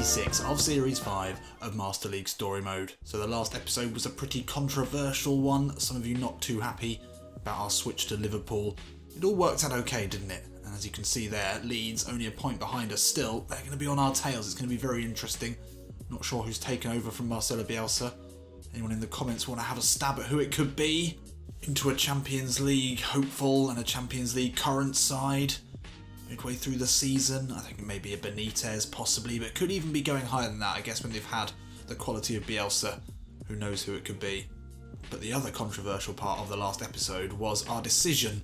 86 of Series 5 of Master League Story Mode. So the last episode was a pretty controversial one. Some of you not too happy about our switch to Liverpool. It all worked out okay, didn't it? And as you can see there, Leeds only a point behind us still. They're going to be on our tails. It's going to be very interesting. Not sure who's taken over from Marcelo Bielsa. Anyone in the comments want to have a stab at who it could be? Into a Champions League hopeful and a Champions League current side midway through the season. I think maybe a Benitez possibly, but it could even be going higher than that, I guess, when they've had the quality of Bielsa. Who knows who it could be. But the other controversial part of the last episode was our decision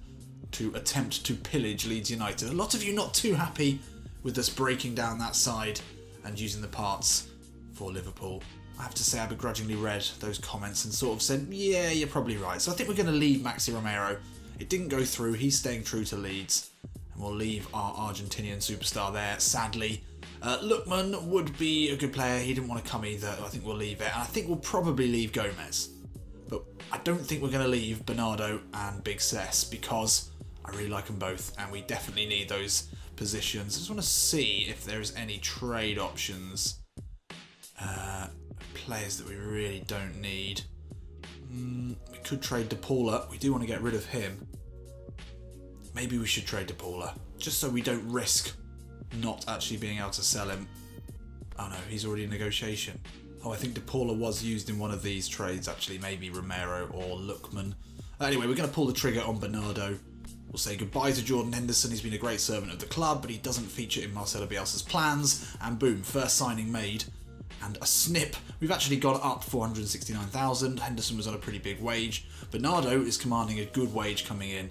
to attempt to pillage Leeds United. A lot of you not too happy with us breaking down that side and using the parts for Liverpool. I have to say I begrudgingly read those comments and sort of said, yeah, you're probably right. So I think we're going to leave Maxi Romero. It didn't go through, he's staying true to Leeds. And we'll leave our Argentinian superstar there, sadly. Lookman would be a good player, he didn't want to come either. I think we'll leave it. And I think we'll probably leave Gomez. But I don't think we're going to leave Bernardo and Big Cess because I really like them both and we definitely need those positions. I just want to see if there's any trade options. Players that we really don't need. We could trade De Paula. We do want to get rid of him. Maybe we should trade De Paula, just so we don't risk not actually being able to sell him. Oh no, he's already in negotiation. Oh, I think De Paula was used in one of these trades actually, maybe Romero or Lookman. Anyway, we're going to pull the trigger on Bernardo. We'll say goodbye to Jordan Henderson. He's been a great servant of the club, but he doesn't feature in Marcelo Bielsa's plans. And boom, first signing made. And a snip. We've actually gone up 469,000. Henderson was on a pretty big wage. Bernardo is commanding a good wage coming in.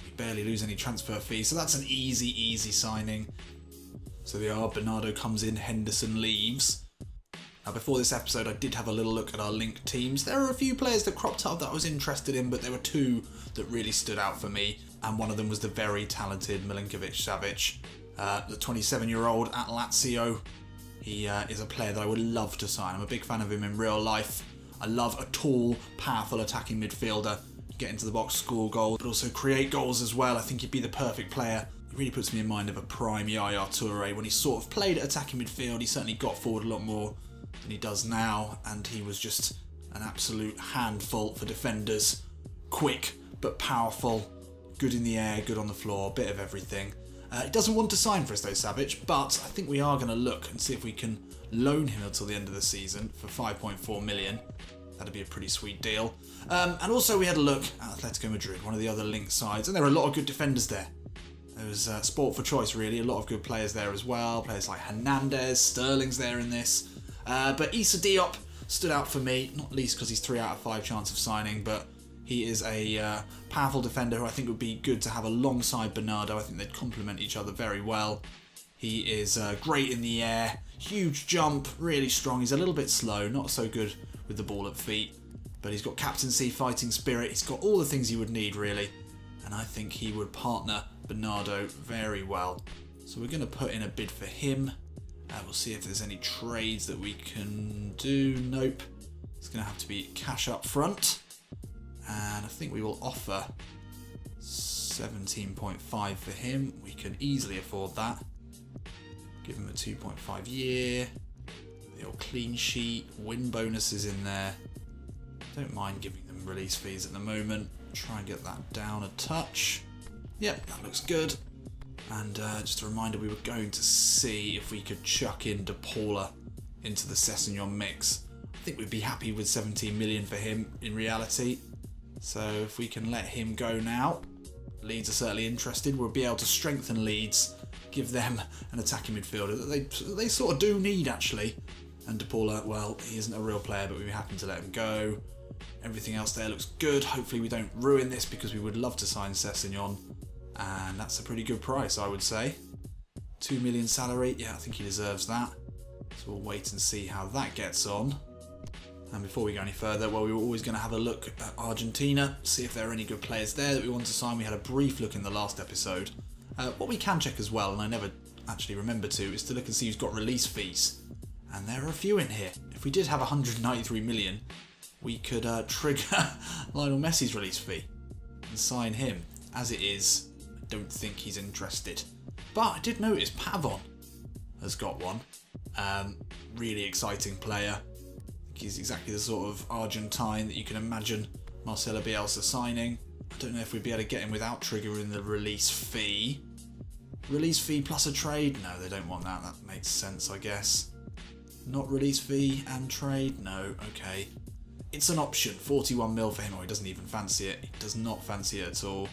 We barely lose any transfer fees, so that's an easy signing. So they are. Bernardo comes in, Henderson leaves. Now before this episode I did have a little look at our linked teams. There are a few players that cropped up that I was interested in, but there were two that really stood out for me. And one of them was the very talented Milinkovic-Savic, the 27-year-old at Lazio. He is a player that I would love to sign. I'm a big fan of him in real life. I love a tall, powerful attacking midfielder. Get into the box, score goals, but also create goals as well. I think he'd be the perfect player. He really puts me in mind of a prime Yaya Toure. When he sort of played at attacking midfield, he certainly got forward a lot more than he does now. And he was just an absolute handful for defenders. Quick, but powerful. Good in the air, good on the floor, bit of everything. He doesn't want to sign for us though, Savic, but I think we are going to look and see if we can loan him until the end of the season for 5.4 million. That'd be a pretty sweet deal. And also we had a look at Atletico Madrid, one of the other linked sides, and there are a lot of good defenders there. There was sport for choice really, a lot of good players there as well. Players like Hernandez, Sterling's there in this. But Issa Diop stood out for me, not least because he's 3 out of 5 chance of signing, but he is a powerful defender who I think would be good to have alongside Bernardo. I think they'd complement each other very well. He is great in the air, huge jump, really strong. He's a little bit slow, not so good with the ball at feet, but he's got captaincy, fighting spirit. He's got all the things you would need really, and I think he would partner Bernardo very well. So we're going to put in a bid for him. We'll see if there's any trades that we can do. Nope. It's going to have to be cash up front. And I think we will offer 17.5 for him. We can easily afford that. Give him a 2.5 year. The old clean sheet. Win bonuses in there. Don't mind giving them release fees at the moment. Try and get that down a touch. Yep, that looks good. And just a reminder, we were going to see if we could chuck in De Paula into the Sessegnon mix. I think we'd be happy with 17 million for him in reality. So if we can let him go now, Leeds are certainly interested. We'll be able to strengthen Leeds, give them an attacking midfielder that they sort of do need actually. And De Paula, well, he isn't a real player, but we'd be happy to let him go. Everything else there looks good. Hopefully we don't ruin this because we would love to sign Sessegnon. And that's a pretty good price, I would say. 2 million salary, yeah, I think he deserves that. So we'll wait and see how that gets on. And before we go any further, well, we were always going to have a look at Argentina, see if there are any good players there that we want to sign. We had a brief look in the last episode. What we can check as well, and I never actually remember to, is to look and see who's got release fees. And there are a few in here. If we did have 193 million, we could trigger Lionel Messi's release fee and sign him. As it is, I don't think he's interested. But I did notice Pavon has got one. Really exciting player. He's exactly the sort of Argentine that you can imagine Marcelo Bielsa signing. I don't know if we'd be able to get him without triggering the release fee. Release fee plus a trade? No, they don't want that. That makes sense, I guess. Not release fee and trade? No, okay. It's an option. 41 mil for him. Oh, he doesn't even fancy it. He does not fancy it at all.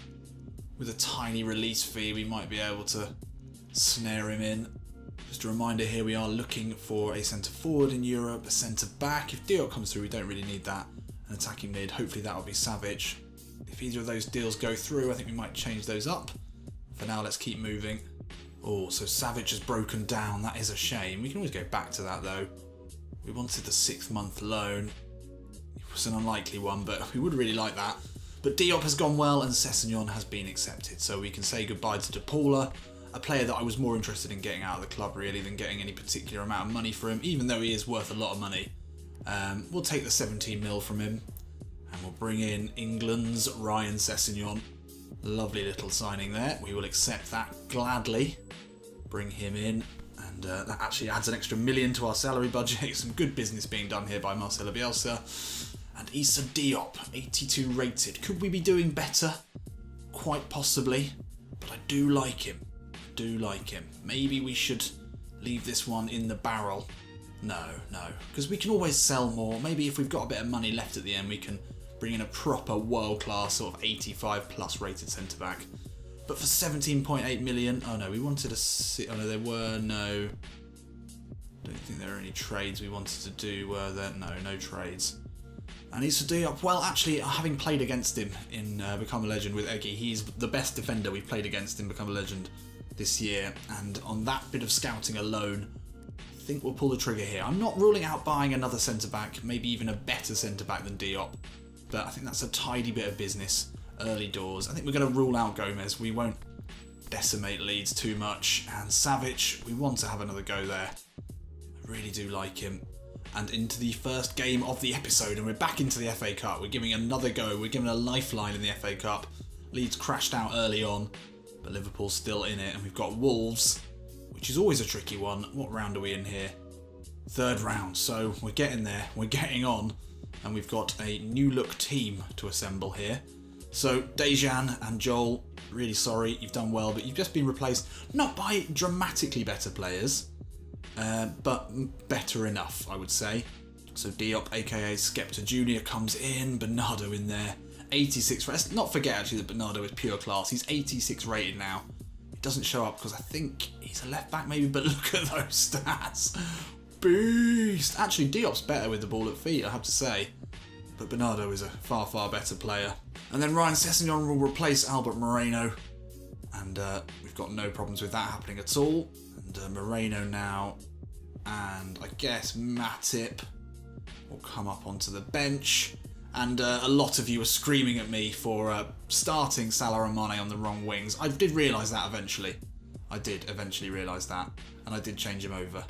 With a tiny release fee, we might be able to snare him in. Just a reminder here, we are looking for a centre forward in Europe, a centre back. If Diop comes through, we don't really need that. An attacking mid, hopefully that will be Savic. If either of those deals go through, I think we might change those up. For now, let's keep moving. Oh, so Savic has broken down. That is a shame. We can always go back to that though. We wanted the 6-month loan. It was an unlikely one, but we would really like that. But Diop has gone well and Sessegnon has been accepted. So we can say goodbye to De Paula, a player that I was more interested in getting out of the club really than getting any particular amount of money for him, even though he is worth a lot of money. We'll take the 17 mil from him and we'll bring in England's Ryan Sessegnon. Lovely little signing there. We will accept that gladly. Bring him in, and that actually adds an extra $1 million to our salary budget. Some good business being done here by Marcelo Bielsa. And Issa Diop, 82 rated. Could we be doing better? Quite possibly, but I do like him. Maybe we should leave this one in the barrel. No, because we can always sell more. Maybe if we've got a bit of money left at the end, we can bring in a proper world-class sort of 85 plus rated centre-back. But for 17.8 million, oh no, we wanted oh no, there were no, don't think there were any trades we wanted to do, were there? No trades. And Issa Diop, well actually, having played against him in Become a Legend with Eggy, he's the best defender we've played against in Become a Legend this year, and on that bit of scouting alone, I think we'll pull the trigger here. I'm not ruling out buying another centre-back, maybe even a better centre-back than Diop, but I think that's a tidy bit of business early doors. I think we're going to rule out Gomez. We won't decimate Leeds too much, and Savic, we want to have another go there. I really do like him. And into the first game of the episode, and we're back into the FA Cup. We're giving another go. We're giving a lifeline in the FA Cup. Leeds crashed out early on, but Liverpool's still in it, and we've got Wolves, which is always a tricky one. What round are we in here? 3rd round, so we're getting there. We're getting on, and we've got a new look team to assemble here. So Dejan and Joel, really sorry, you've done well, but you've just been replaced, not by dramatically better players, but better enough, I would say. So Diop, aka Skepta Jr. comes in, Bernardo in there, 86. Let's not forget actually that Bernardo is pure class. He's 86 rated now. He doesn't show up because I think he's a left back maybe, but look at those stats. Beast! Actually, Diop's better with the ball at feet, I have to say. But Bernardo is a far, far better player. And then Ryan Sessegnon will replace Albert Moreno. And we've got no problems with that happening at all. And Moreno now, and I guess Matip will come up onto the bench. And a lot of you are screaming at me for starting Salah and Mane on the wrong wings. I did realise that eventually. I did eventually realise that. And I did change him over.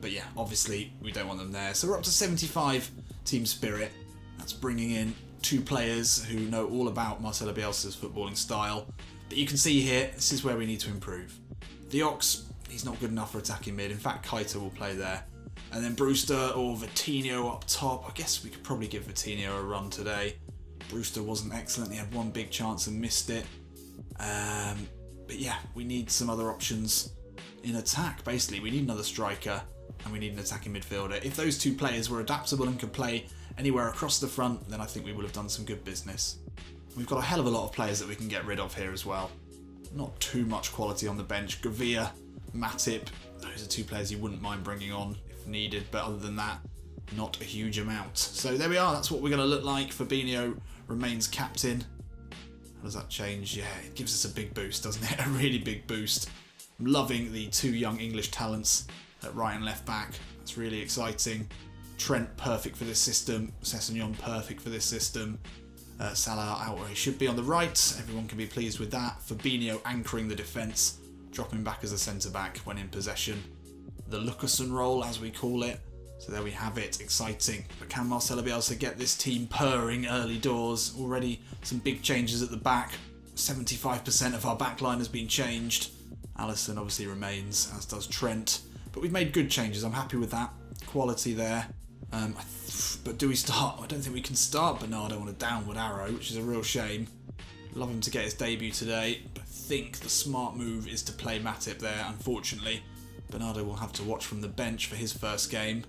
But yeah, obviously we don't want them there. So we're up to 75 team spirit. That's bringing in 2 players who know all about Marcelo Bielsa's footballing style. But you can see here, this is where we need to improve. The Ox, he's not good enough for attacking mid. In fact, Kaita will play there. And then Brewster or Vitinho up top. I guess we could probably give Vitinho a run today. Brewster wasn't excellent. He had one big chance and missed it. But yeah, we need some other options in attack, basically. We need another striker and we need an attacking midfielder. If those 2 players were adaptable and could play anywhere across the front, then I think we would have done some good business. We've got a hell of a lot of players that we can get rid of here as well. Not too much quality on the bench. Gavia, Matip, those are 2 players you wouldn't mind bringing on if needed, but other than that, not a huge amount. So there we are, that's what we're going to look like. Fabinho remains captain. How does that change? Yeah, it gives us a big boost, doesn't it? A really big boost. I'm loving the 2 young English talents at right and left back. That's really exciting. Trent, perfect for this system. Sessegnon, perfect for this system. Salah out where he should be on the right. Everyone can be pleased with that. Fabinho anchoring the defence, dropping back as a centre-back when in possession. The Lucasen role, as we call it. So there we have it, exciting. But can Marcelo Bielsa get this team purring early doors? Already some big changes at the back. 75% of our backline has been changed. Alisson obviously remains, as does Trent. But we've made good changes. I'm happy with that. Quality there. But do we start? I don't think we can start Bernardo on a downward arrow, which is a real shame. Love him to get his debut today. But I think the smart move is to play Matip there, unfortunately. Bernardo will have to watch from the bench for his first game.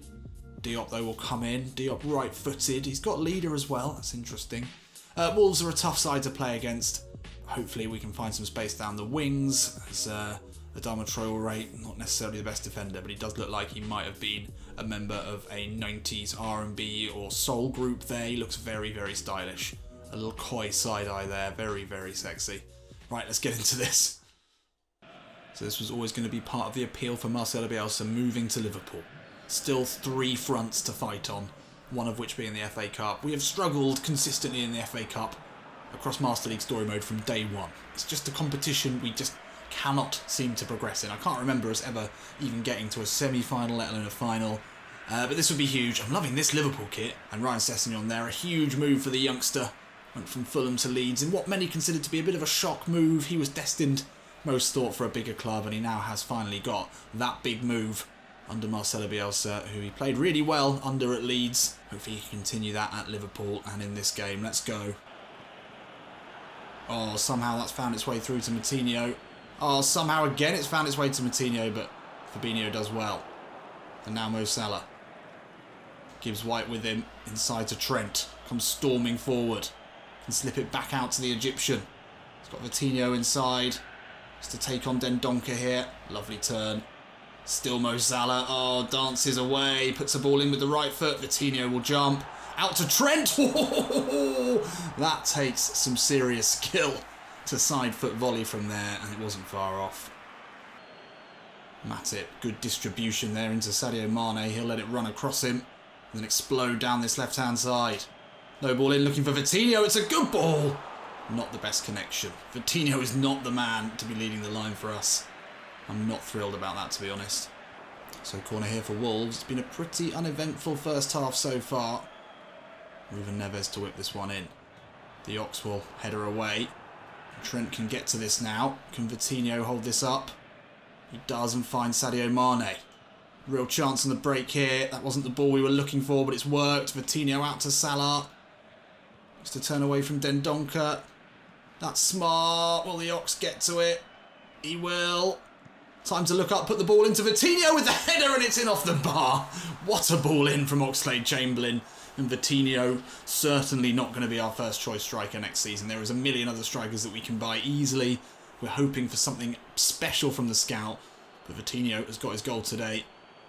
Diop, though, will come in. Diop right-footed. He's got leader as well. That's interesting. Wolves are a tough side to play against. Hopefully we can find some space down the wings. As Adama Traore, not necessarily the best defender, but he does look like he might have been a member of a 90s R&B or soul group there. He looks very, very stylish. A little coy side-eye there. Very, very sexy. Right, let's get into this. So this was always going to be part of the appeal for Marcelo Bielsa moving to Liverpool. Still 3 fronts to fight on, one of which being the FA Cup. We have struggled consistently in the FA Cup across Master League Story Mode from day one. It's just a competition we just cannot seem to progress in. I can't remember us ever even getting to a semi-final, let alone a final. But this would be huge. I'm loving this Liverpool kit. And Ryan Sessegnon there, a huge move for the youngster. Went from Fulham to Leeds in what many considered to be a bit of a shock move. He was destined, most thought, for a bigger club, and he now has finally got that big move under Marcelo Bielsa, who he played really well under at Leeds. Hopefully he can continue that at Liverpool and in this game. Let's go. Oh, somehow that's found its way through to Moutinho. Oh, somehow again it's found its way to Moutinho, but Fabinho does well. And now Mo Salah. Gives White with him, inside to Trent. Comes storming forward. Can slip it back out to the Egyptian. He's got Vitinho inside. Just to take on Dendoncker here. Lovely turn. Still Mo Salah. Oh, dances away. Puts the ball in with the right foot. Vitinho will jump. Out to Trent. That takes some serious skill to side foot volley from there, and it wasn't far off. Matip, good distribution there into Sadio Mane. He'll let it run across him and then explode down this left-hand side. No ball in, looking for Vitinho. It's a good ball. Not the best connection. Vitinho is not the man to be leading the line for us. I'm not thrilled about that, to be honest. So corner here for Wolves. It's been a pretty uneventful first half so far. Ruben Neves to whip this one in. The Ox will header away. Trent can get to this now. Can Vitinho hold this up? He does, and finds Sadio Mane. Real chance on the break here. That wasn't the ball we were looking for, but it's worked. Vitinho out to Salah. Just to turn away from Dendoncker. That's smart. Will the Ox get to it? He will. Time to look up, put the ball into Vitinho with the header, and it's in off the bar. What a ball in from Oxlade-Chamberlain. And Vitinho, certainly not going to be our first choice striker next season. There is a million other strikers that we can buy easily. We're hoping for something special from the scout. But Vitinho has got his goal today.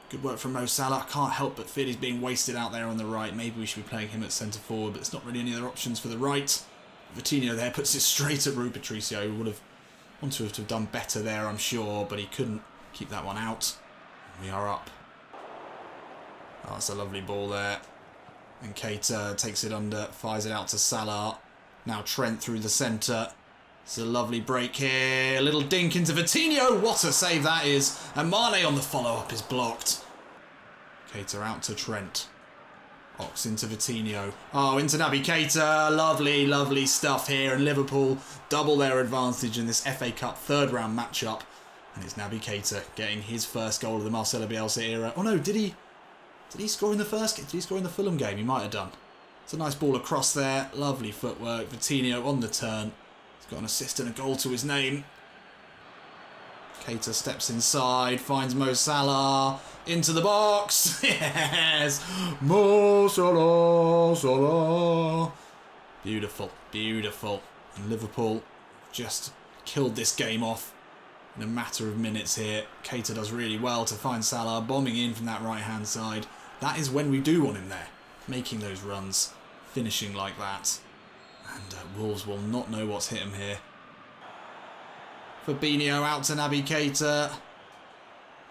Good work from Mo Salah. I can't help but feel he's being wasted out there on the right. Maybe we should be playing him at centre forward, but there's not really any other options for the right. Vitinho there puts it straight at Rui Patricio, who would have wanted to have done better there, I'm sure, but he couldn't keep that one out. We are up. Oh, that's a lovely ball there. And Keita takes it under, fires it out to Salah. Now Trent through the centre. It's a lovely break here. A little dink into Vitinho. What a save that is. And Mane on the follow-up is blocked. Keita out to Trent. Ox into Vitinho. Oh, into Naby Keita. Lovely, lovely stuff here. And Liverpool double their advantage in this FA Cup third-round matchup. And it's Naby Keita getting his first goal of the Marcelo Bielsa era. Oh no, did he score in the first game? Did he score in the Fulham game? He might have done. It's a nice ball across there. Lovely footwork. Vitinho on the turn. He's got an assist and a goal to his name. Keita steps inside, finds Mo Salah. Into the box. Yes! Mo Salah, Salah. Beautiful, beautiful. And Liverpool just killed this game off in a matter of minutes here. Keita does really well to find Salah, bombing in from that right-hand side. That is when we do want him there, making those runs, finishing like that. And Wolves will not know what's hit him here. Fabinho out to Naby Keita.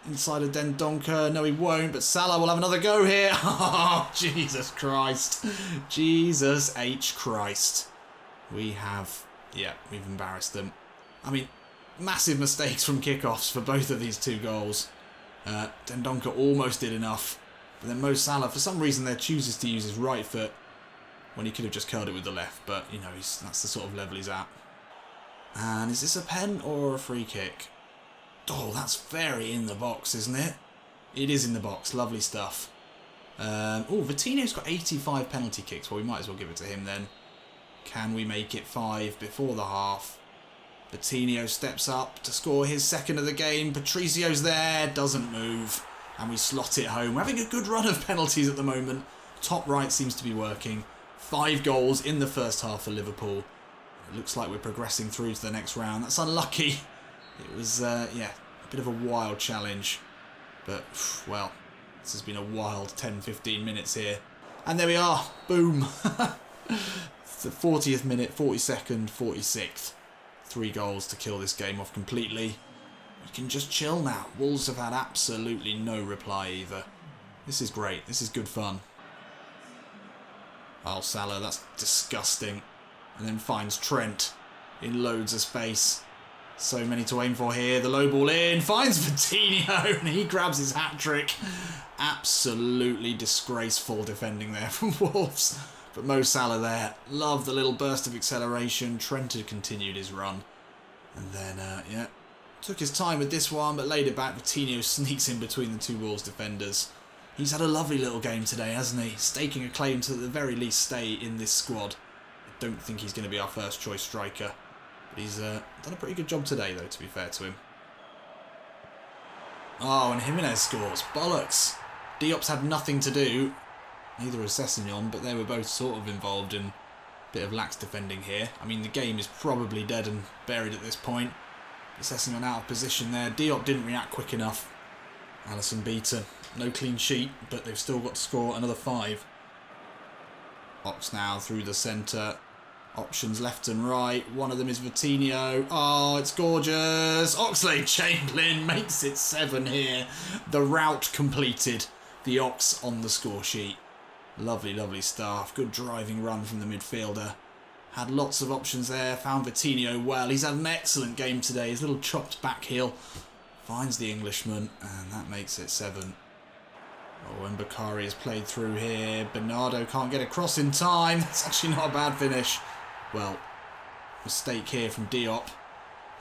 Inside of Dendoncker. No, he won't, but Salah will have another go here. Oh, Jesus Christ. Jesus H. Christ. We've embarrassed them. I mean, massive mistakes from kickoffs for both of these two goals. Dendoncker almost did enough. But then Mo Salah, for some reason, there chooses to use his right foot when he could have just curled it with the left. But, you know, that's the sort of level he's at. And is this a pen or a free kick? Oh, that's very in the box, isn't it? It is in the box. Lovely stuff. Oh, Vitinho's got 85 penalty kicks. Well, we might as well give it to him then. Can we make it 5 before the half? Vitinho steps up to score his second of the game. Patricio's there, doesn't move. And we slot it home. We're having a good run of penalties at the moment. Top right seems to be working. 5 goals in the first half for Liverpool. It looks like we're progressing through to the next round. That's unlucky. It was, yeah, a bit of a wild challenge. But, well, this has been a wild 10-15 minutes here. And there we are. Boom. It's the 40th minute, 42nd, 46th. 3 goals to kill this game off completely. We can just chill now. Wolves have had absolutely no reply either. This is great. This is good fun. Oh, Salah, that's disgusting. And then finds Trent in loads of space. So many to aim for here. The low ball in. Finds Vitinho and he grabs his hat-trick. Absolutely disgraceful defending there from Wolves. But Mo Salah there. Love the little burst of acceleration. Trent had continued his run. And then, yeah, took his time with this one, but laid it back. Vitinho sneaks in between the 2 Wolves defenders. He's had a lovely little game today, hasn't he? Staking a claim to at the very least stay in this squad. I don't think he's going to be our first choice striker. But he's done a pretty good job today, though, to be fair to him. Oh, and Jimenez scores. Bollocks. Diop's had nothing to do. Neither has Sessegnon, but they were both sort of involved in a bit of lax defending here. I mean, the game is probably dead and buried at this point. Sessegnon out of position there. Diop didn't react quick enough. Alisson beaten. No clean sheet, but they've still got to score another 5. Ox now through the centre. Options left and right. One of them is Vitinho. Oh, it's gorgeous. Oxlade-Chamberlain makes it 7 here. The route completed. The Ox on the score sheet. Lovely, lovely stuff. Good driving run from the midfielder. Had lots of options there. Found Vitinho well. He's had an excellent game today. His little chopped back heel finds the Englishman, and that makes it 7. Oh, and Bakari has played through here. Bernardo can't get across in time. That's actually not a bad finish. Well, mistake here from Diop.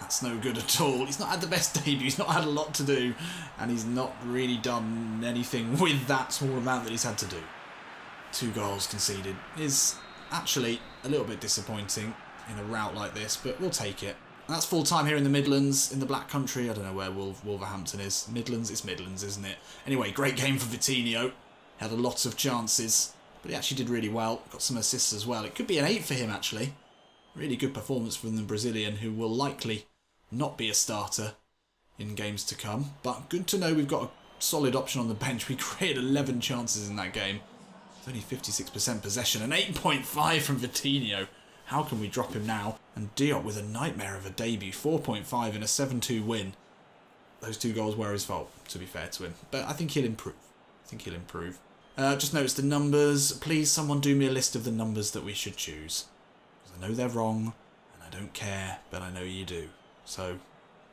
That's no good at all. He's not had the best debut. He's not had a lot to do, and he's not really done anything with that small amount that he's had to do. 2 goals conceded is actually a little bit disappointing in a route like this, but we'll take it. And that's full time here in the Midlands, in the Black Country. I don't know where Wolverhampton is. Midlands? It's Midlands, isn't it? Anyway, great game for Vitinho. Had a lot of chances, but he actually did really well. Got some assists as well. It could be an 8 for him, actually. Really good performance from the Brazilian, who will likely not be a starter in games to come. But good to know we've got a solid option on the bench. We created 11 chances in that game. It's only 56% possession. An 8.5 from Vitinho. How can we drop him now? And Diop with a nightmare of a debut. 4.5 in a 7-2 win. Those 2 goals were his fault, to be fair to him. But I think he'll improve. Just notice the numbers. Please, someone do me a list of the numbers that we should choose. Because I know they're wrong, and I don't care, but I know you do. So,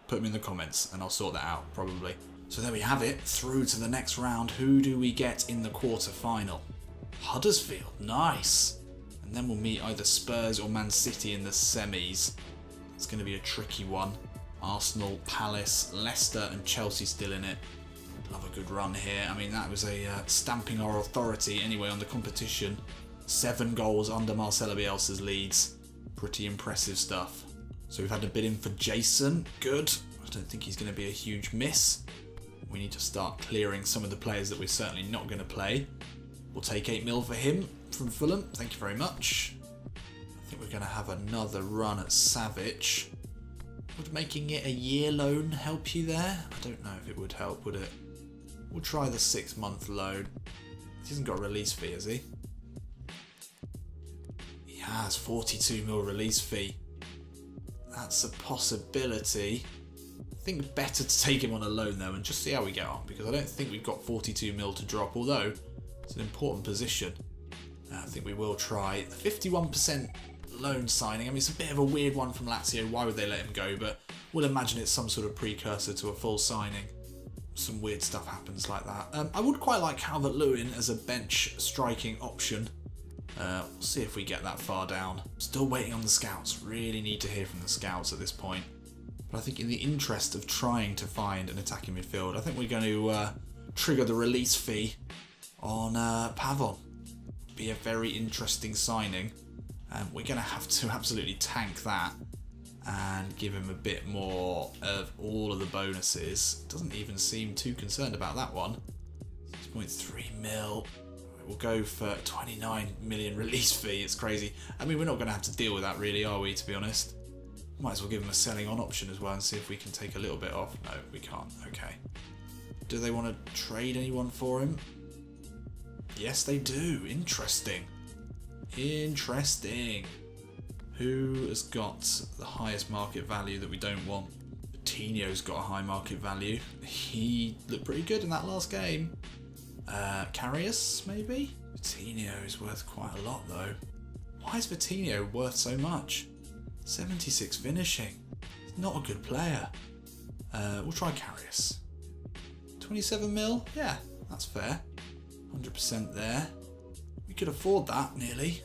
put them in the comments, and I'll sort that out, probably. So there we have it. Through to the next round. Who do we get in the quarter-final? Huddersfield. Nice. And then we'll meet either Spurs or Man City in the semis. It's going to be a tricky one. Arsenal, Palace, Leicester and Chelsea still in it. Love a good run here. I mean, that was a stamping our authority anyway on the competition. 7 goals under Marcelo Bielsa's leads. Pretty impressive stuff. So we've had a bid in for Jason. Good. I don't think he's going to be a huge miss. We need to start clearing some of the players that we're certainly not going to play. We'll take 8 mil for him from Fulham. Thank you very much. I think we're going to have another run at Savic. Would making it a year loan help you there? I don't know if it would help, would it? We'll try the 6-month loan. He hasn't got a release fee, has he? He has 42 mil release fee. That's a possibility. I think better to take him on a loan though and just see how we get on, because I don't think we've got 42 mil to drop, although it's an important position. I think we will try the 51% loan signing. I mean, it's a bit of a weird one from Lazio. Why would they let him go? But we'll imagine it's some sort of precursor to a full signing. Some weird stuff happens like that. I would quite like Calvert-Lewin as a bench striking option. We'll see if we get that far down. Still waiting on the scouts. Really need to hear from the scouts at this point. But I think in the interest of trying to find an attacking midfield, I think we're going to trigger the release fee on Pavon. Be a very interesting signing. We're going to have to absolutely tank that and give him a bit more of all of the bonuses. Doesn't even seem too concerned about that one. 6.3 mil. We'll go for 29 million release fee. It's crazy. I mean, we're not going to have to deal with that really, are we, to be honest? Might as well give him a selling on option as well and see if we can take a little bit off. No, we can't. Okay. Do they want to trade anyone for him? Yes, they do. Interesting. Interesting. Who has got the highest market value that we don't want? Coutinho's got a high market value. He looked pretty good in that last game. Karius, maybe? Coutinho is worth quite a lot, though. Why is Coutinho worth so much? 76 finishing. He's not a good player. We'll try Karius. 27 mil? Yeah, that's fair. 100% there. We could afford that, nearly.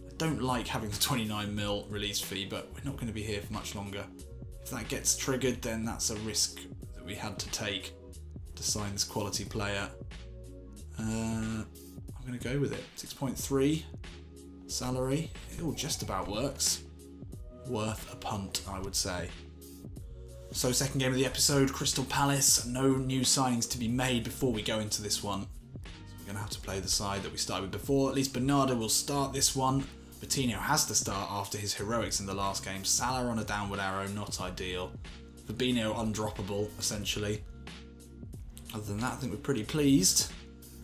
I don't like having the 29 mil release fee, but we're not going to be here for much longer. If that gets triggered, then that's a risk that we had to take to sign this quality player. I'm going to go with it. 6.3 salary. It all just about works. Worth a punt, I would say. So, second game of the episode, Crystal Palace. No new signings to be made before we go into this one. So we're going to have to play the side that we started with before. At least Bernardo will start this one. Coutinho has to start after his heroics in the last game. Salah on a downward arrow, not ideal. Fabinho undroppable, essentially. Other than that, I think we're pretty pleased.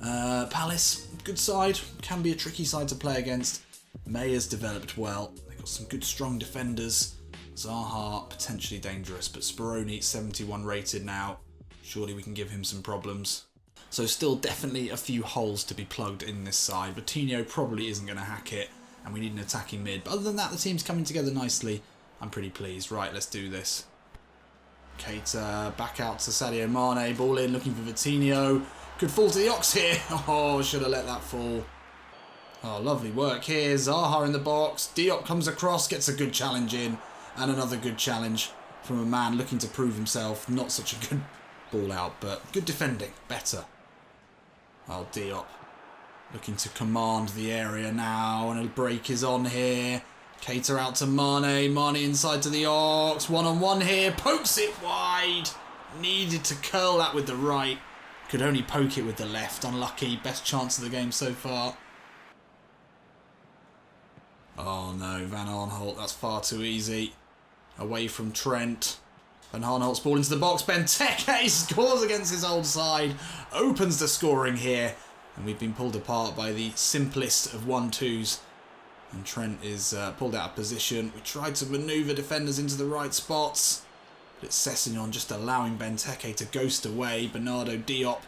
Palace, good side. Can be a tricky side to play against. Mayer's developed well. They've got some good strong defenders. Zaha, potentially dangerous, but Speroni, 71 rated now. Surely we can give him some problems. So still definitely a few holes to be plugged in this side. Coutinho probably isn't going to hack it, and we need an attacking mid. But other than that, the team's coming together nicely. I'm pretty pleased. Right, let's do this. Keita back out to Sadio Mane. Ball in, looking for Coutinho. Could fall to the Ox here. Oh, should have let that fall. Oh, lovely work here. Zaha in the box. Diop comes across, gets a good challenge in. And another good challenge from a man looking to prove himself. Not such a good ball out, but good defending. Better. Oh, Diop looking to command the area now. And a break is on here. Keita out to Mane. Mane inside to the Ox. One-on-one here. Pokes it wide. Needed to curl that with the right. Could only poke it with the left. Unlucky. Best chance of the game so far. Oh no, Van Aanholt. That's far too easy. Away from Trent. Van Aanholt's ball into the box. Benteke scores against his old side. Opens the scoring here. And we've been pulled apart by the simplest of 1-2s. And Trent is pulled out of position. We tried to manoeuvre defenders into the right spots. But it's Sessegnon just allowing Benteke to ghost away. Bernardo Diop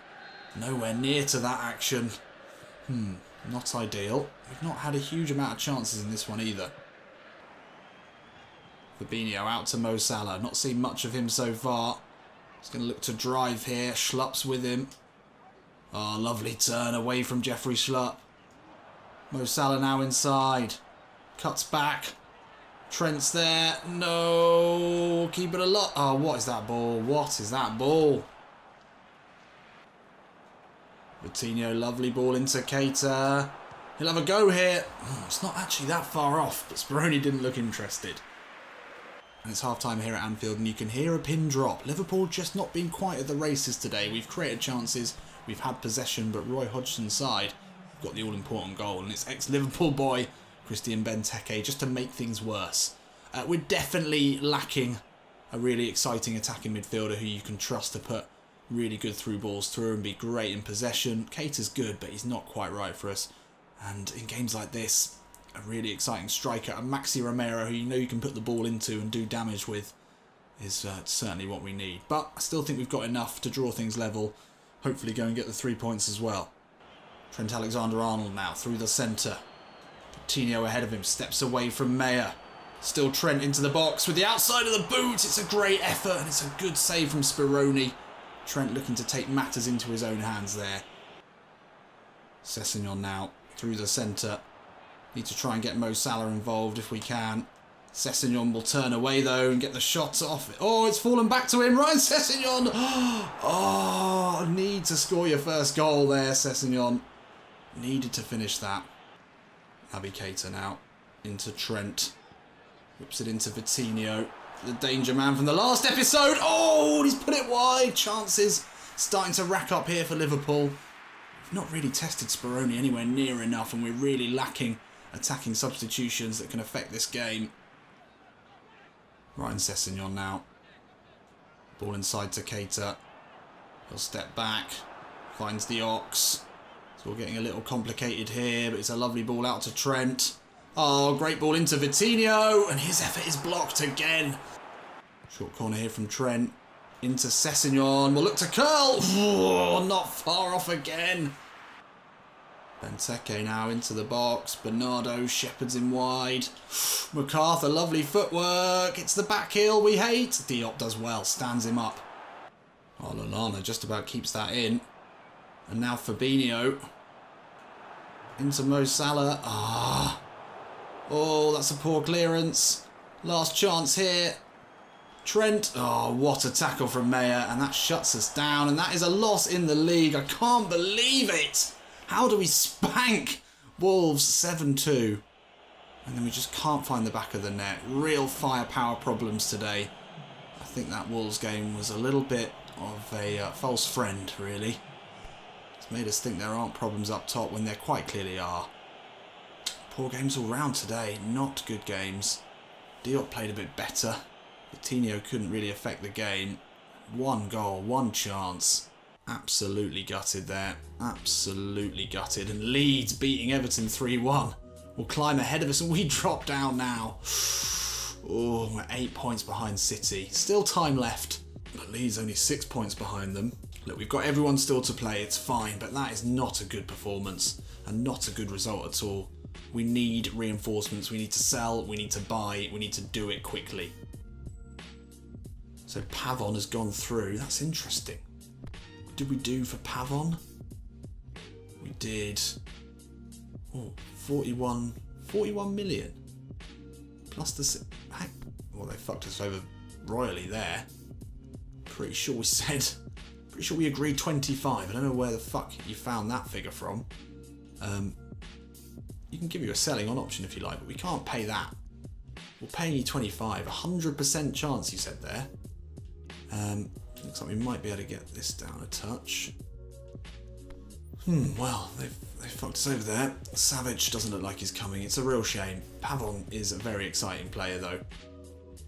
nowhere near to that action. Not ideal. We've not had a huge amount of chances in this one either. Fabinho out to Mo Salah. Not seen much of him so far. He's going to look to drive here. Schlupp's with him. Oh, lovely turn away from Jeffrey Schlupp. Mo Salah now inside. Cuts back. Trent's there. No. Keep it a lot. Oh, what is that ball? What is that ball? Coutinho, lovely ball into Keita. He'll have a go here. It's not actually that far off, but Speroni didn't look interested. And it's half-time here at Anfield, and you can hear a pin drop. Liverpool just not been quite at the races today. We've created chances, we've had possession, but Roy Hodgson's side got the all-important goal, and it's ex-Liverpool boy Christian Benteke just to make things worse. We're definitely lacking a really exciting attacking midfielder who you can trust to put really good through balls through and be great in possession. Keita's good, but he's not quite right for us. And in games like this, a really exciting striker, a Maxi Romero who you know you can put the ball into and do damage with, is certainly what we need. But I still think we've got enough to draw things level. Hopefully go and get the 3 points as well. Trent Alexander-Arnold now through the centre. Coutinho ahead of him, steps away from Meyer. Still Trent into the box with the outside of the boot. It's a great effort and it's a good save from Speroni. Trent looking to take matters into his own hands there. Sessegnon now through the centre. Need to try and get Mo Salah involved if we can. Sessegnon will turn away though and get the shot off. Oh, it's fallen back to him. Ryan Sessegnon. Oh, need to score your first goal there, Sessegnon. Needed to finish that. Naby Keita now into Trent. Whips it into Vitinho. The danger man from the last episode. Oh, he's put it wide. Chances starting to rack up here for Liverpool. We've not really tested Speroni anywhere near enough, and we're really lacking attacking substitutions that can affect this game. Ryan Sessegnon now. Ball inside to Keita. He'll step back. Finds the Ox. It's all getting a little complicated here, but it's a lovely ball out to Trent. Oh, great ball into Vitinho, and his effort is blocked again. Short corner here from Trent. Into Sessegnon. We'll look to curl. Oh, not far off again. Benteke now into the box. Bernardo shepherds him wide. MacArthur, lovely footwork. It's the back heel we hate. Diop does well, stands him up. Oh, Lallana just about keeps that in. And now Fabinho. Into Mo Salah. Ah. Oh, that's a poor clearance. Last chance here. Trent. Oh, what a tackle from Meyer. And that shuts us down. And that is a loss in the league. I can't believe it. How do we spank Wolves 7-2? And then we just can't find the back of the net. Real firepower problems today. I think that Wolves game was a little bit of a false friend, really. It's made us think there aren't problems up top when there quite clearly are. Poor games all round today. Not good games. Diop played a bit better. Coutinho couldn't really affect the game. One goal, one chance. Absolutely gutted there. Absolutely gutted. And Leeds beating Everton 3-1. Will climb ahead of us and we drop down now. Oh, we're 8 points behind City. Still time left. But Leeds only 6 points behind them. Look, we've got everyone still to play. It's fine. But that is not a good performance. And not a good result at all. We need reinforcements. We need to sell. We need to buy. We need to do it quickly. So Pavon has gone through. That's interesting. What did we do for Pavon? We did 41 million. Plus the... Well, they fucked us over royally there. Pretty sure we agreed 25. I don't know where the fuck you found that figure from. You can give you a selling on option if you like, but we can't pay that. We're paying you 25. 100% chance you said there. Looks like we might be able to get this down a touch. Well, they fucked us over there. Savage doesn't look like he's coming. It's a real shame. Pavon is a very exciting player though.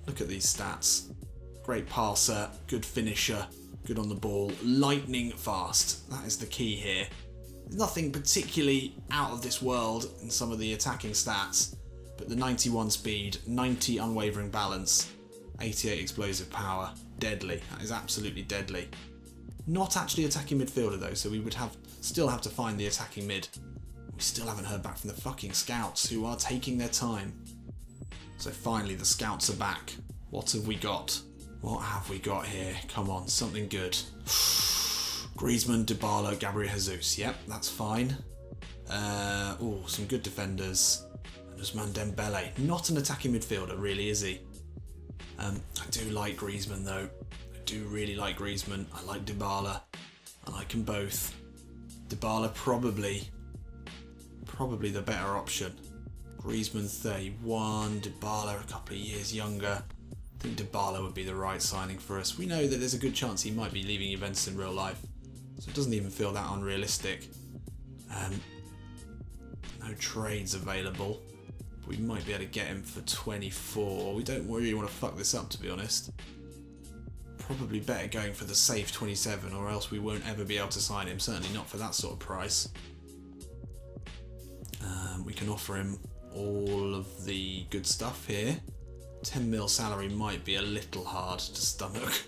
Look at these stats. Great passer, good finisher, good on the ball, lightning fast. That is the key here. Nothing particularly out of this world in some of the attacking stats, but the 91 speed, 90 unwavering balance, 88 explosive power, deadly. That is absolutely deadly. Not actually attacking midfielder though, so we would still have to find the attacking mid. We still haven't heard back from the fucking scouts, who are taking their time. So finally the scouts are back. What have we got? What have we got here? Come on, something good. Griezmann, Dybala, Gabriel Jesus. Yep, that's fine. Some good defenders. Ousmane Dembele. Not an attacking midfielder, really, is he? I do like Griezmann, though. I do really like Griezmann. I like Dybala. I like them both. Dybala probably the better option. Griezmann 31, Dybala a couple of years younger. I think Dybala would be the right signing for us. We know that there's a good chance he might be leaving Juventus in real life, so it doesn't even feel that unrealistic. No trades available, but we might be able to get him for 24. We don't really want to fuck this up, to be honest. Probably better going for the safe 27, or else we won't ever be able to sign him, certainly not for that sort of price. We can offer him all of the good stuff here. 10 mil salary might be a little hard to stomach.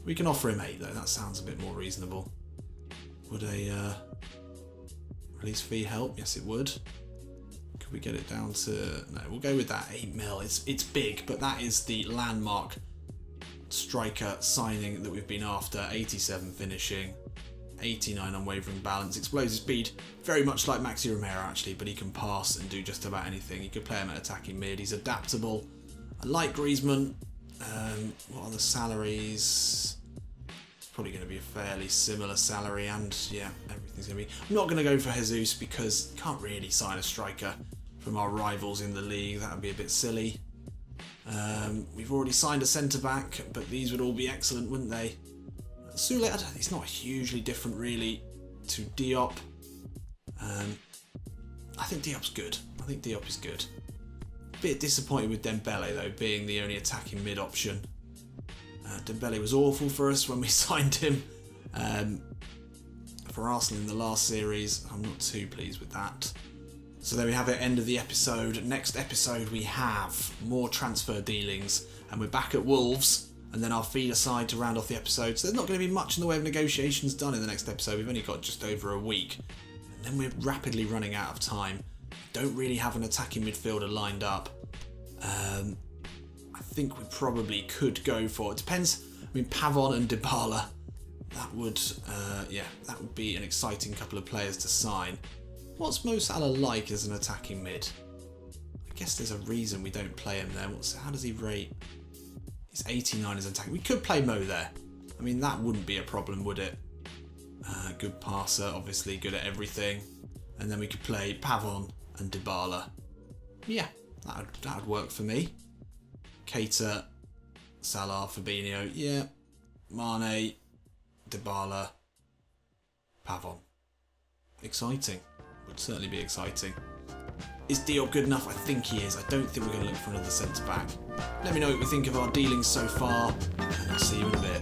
We can offer him 8 though, that sounds a bit more reasonable. Would a release fee help? Yes it would. Could we get it down to... No, we'll go with that 8 mil. It's big, but that is the landmark striker signing that we've been after. 87 finishing, 89 unwavering balance, explosive speed, very much like Maxi Romero actually, but he can pass and do just about anything. You could play him at attacking mid, he's adaptable. I like Griezmann. What are the salaries? It's probably going to be a fairly similar salary, and yeah, everything's going to be... I'm not going to go for Jesus because you can't really sign a striker from our rivals in the league. That would be a bit silly. We've already signed a centre-back, but these would all be excellent, wouldn't they? Sule, it's not hugely different really to Diop. I think Diop's good. I think Diop is good. Bit disappointed with Dembele though, being the only attacking mid option. Dembele was awful for us when we signed him. For Arsenal in the last series, I'm not too pleased with that. So there we have it, end of the episode. Next episode we have more transfer dealings, and we're back at Wolves, and then I'll feed aside to round off the episode. So there's not going to be much in the way of negotiations done in the next episode. We've only got just over a week. And then we're rapidly running out of time. Don't really have an attacking midfielder lined up. I think we probably could go for... It depends. I mean, Pavon and Dybala. That would, that would be an exciting couple of players to sign. What's Mo Salah like as an attacking mid? I guess there's a reason we don't play him there. How does he rate? He's 89 as an attacking. We could play Mo there. I mean, that wouldn't be a problem, would it? Good passer, obviously good at everything. And then we could play Pavon and Dybala. Yeah, that would work for me. Keita, Salah, Fabinho, yeah. Mane, Dybala, Pavon. Exciting. Would certainly be exciting. Is Diop good enough? I think he is. I don't think we're going to look for another centre-back. Let me know what you think of our dealings so far, and I'll see you in a bit.